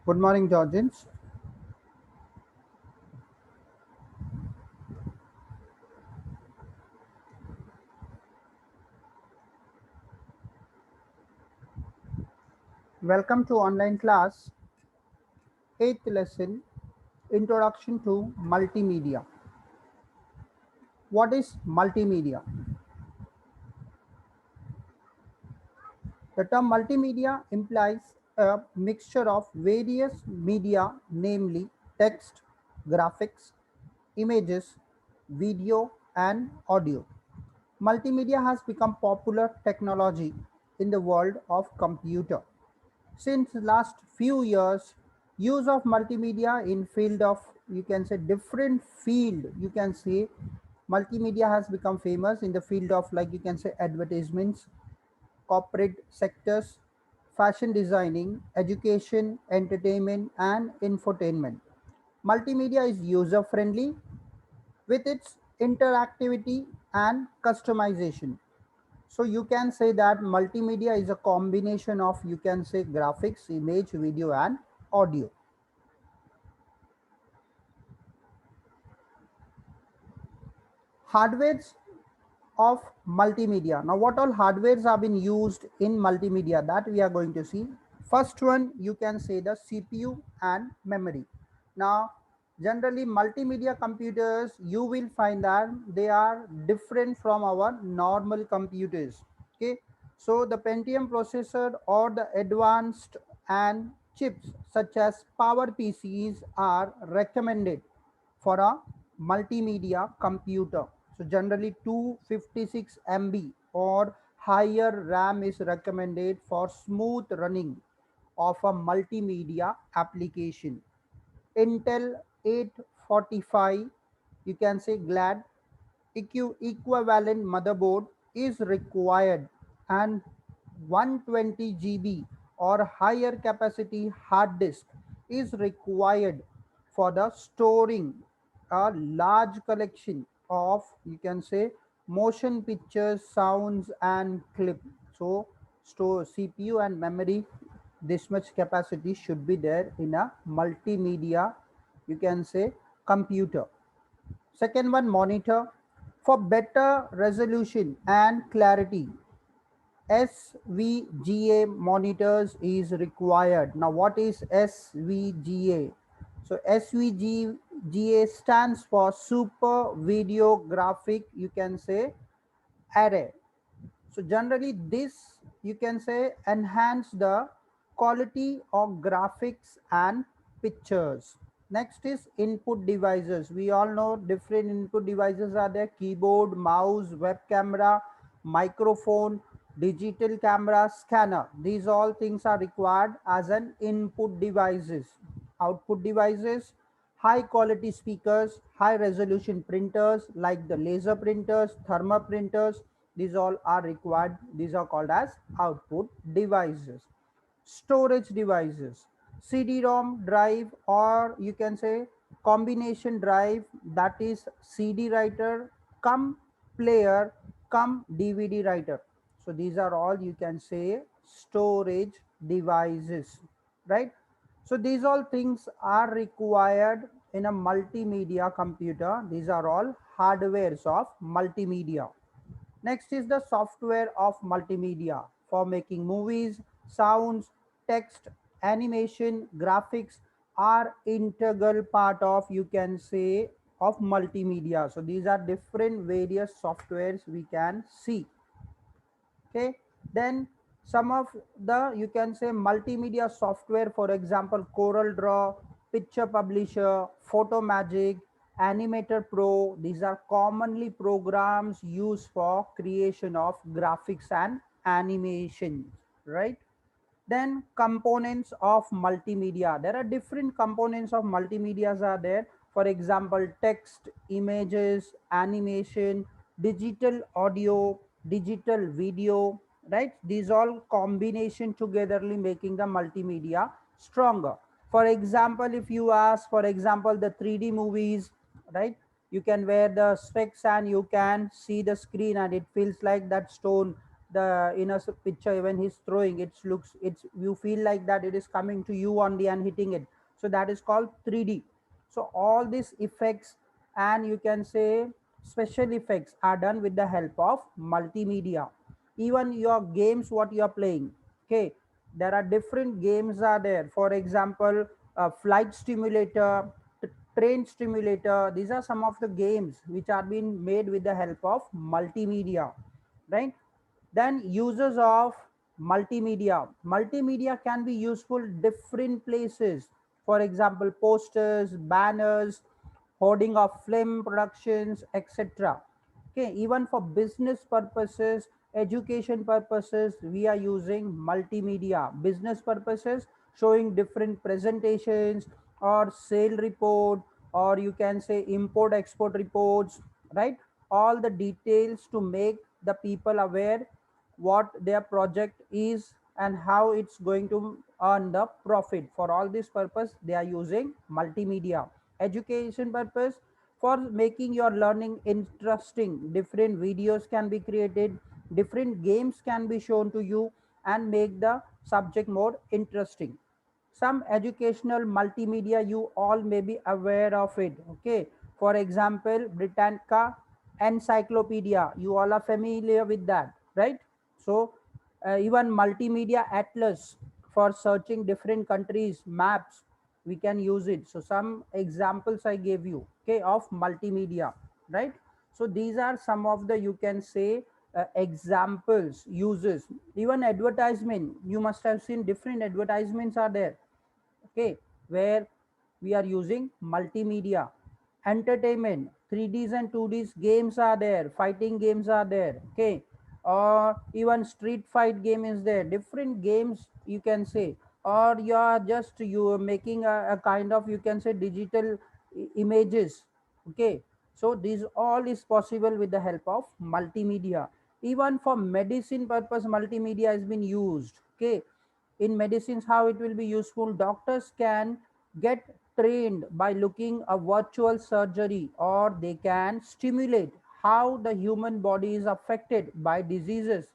Good morning, Georgians. Welcome to online class, 8th lesson, Introduction to Multimedia. What is multimedia? The term multimedia implies a mixture of various media, namely text, graphics, images, video, and audio. Multimedia has become popular technology in the world of computer. Since last few years, use of multimedia in field of, you can say, different field, you can say multimedia has become famous in the field of, like, you can say, advertisements, corporate sectors, fashion designing, education, entertainment, and infotainment. Multimedia is user friendly with its interactivity and customization. So you can say that multimedia is a combination of, you can say, graphics, image, video, and audio. Hardwares of multimedia. Now, what all hardwares have been used in multimedia, that we are going to see. First one, you can say the CPU and memory. Now, generally multimedia computers, you will find that they are different from our normal computers. Okay, so the Pentium processor or the advanced and chips such as power PCs are recommended for a multimedia computer. So generally 256 MB or higher RAM is recommended for smooth running of a multimedia application. Intel 845, you can say GLAD equivalent motherboard is required, and 120 GB or higher capacity hard disk is required for the storing a large collection of, you can say, motion pictures, sounds, and clip. So store CPU and memory, this much capacity should be there in a multimedia, you can say, computer. Second one, monitor. For better resolution and clarity, SVGA monitors is required. Now, what is SVGA? So, SVGA stands for Super Video Graphic, you can say, array. So generally this, you can say, enhance the quality of graphics and pictures. Next is input devices. We all know different input devices are there: keyboard, mouse, web camera, microphone, digital camera, scanner. These all things are required as an input devices. Output devices: high quality speakers, high resolution printers like the laser printers, thermal printers. These all are required. These are called as output devices. Storage devices: CD-ROM drive, or you can say combination drive, that is CD writer come player come DVD writer. So these are all, you can say, storage devices, right? So these all things are required in a multimedia computer. These are all hardwares of multimedia. Next is the software of multimedia for making movies, sounds, text, animation, graphics are integral part of, you can say, of multimedia. So these are different various softwares we can see. Okay, then some of the, you can say, multimedia software, for example, Corel Draw, Picture Publisher, Photo Magic, Animator Pro. These are commonly programs used for creation of graphics and animations, right? Then components of multimedia, there are different components of multimedias are there. For example, text, images, animation, digital audio, digital video, right? These all combination togetherly making the multimedia stronger. For example, if you ask, for example, the 3D movies, right? You can wear the specs and you can see the screen and it feels like that stone the in a picture when he's throwing, it looks, it's, you feel like that it is coming to you only and hitting it. So that is called 3D. So all these effects, and you can say special effects, are done with the help of multimedia. Even your games what you are playing, okay, there are different games are there. For example, flight simulator, train simulator, these are some of the games which are being made with the help of multimedia, right? Then uses of multimedia. Multimedia can be useful different places. For example, posters, banners, hoarding of film productions, etc. Okay, even for business purposes, education purposes, we are using multimedia. Business purposes, showing different presentations or sale report, or you can say import export reports, right? All the details to make the people aware what their project is and how it's going to earn the profit. For all this purpose they are using multimedia. Education purpose, for making your learning interesting, different videos can be created, different games can be shown to you and make the subject more interesting. Some educational multimedia, you all may be aware of it, okay. For example, Britannica encyclopedia, you all are familiar with that, right? So even multimedia atlas, for searching different countries maps, we can use it. So some examples I gave you, okay, of multimedia, right? So these are some of the, you can say, examples, uses. Even advertisement, you must have seen different advertisements are there, okay, where we are using multimedia. Entertainment, 3ds and 2ds games are there, fighting games are there, okay, or even street fight game is there, different games you can say. Or you are just, you are making a kind of, you can say, digital images, okay. So this all is possible with the help of multimedia. Even for medicine purpose multimedia has been used, okay. In medicines, how it will be useful, doctors can get trained by looking a virtual surgery, or they can stimulate how the human body is affected by diseases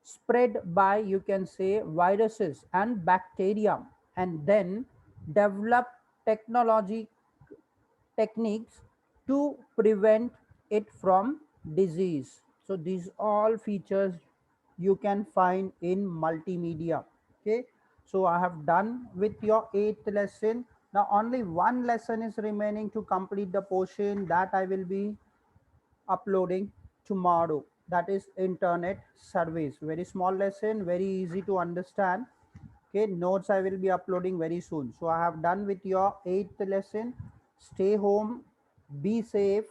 spread by, you can say, viruses and bacteria, and then develop technology techniques to prevent it from disease. So these all features you can find in multimedia, okay. So I have done with your eighth lesson. Now only one lesson is remaining to complete the portion that I will be uploading tomorrow, that is internet surveys. Very small lesson, very easy to understand, okay. Notes I will be uploading very soon. So I have done with your eighth lesson. Stay home, be safe,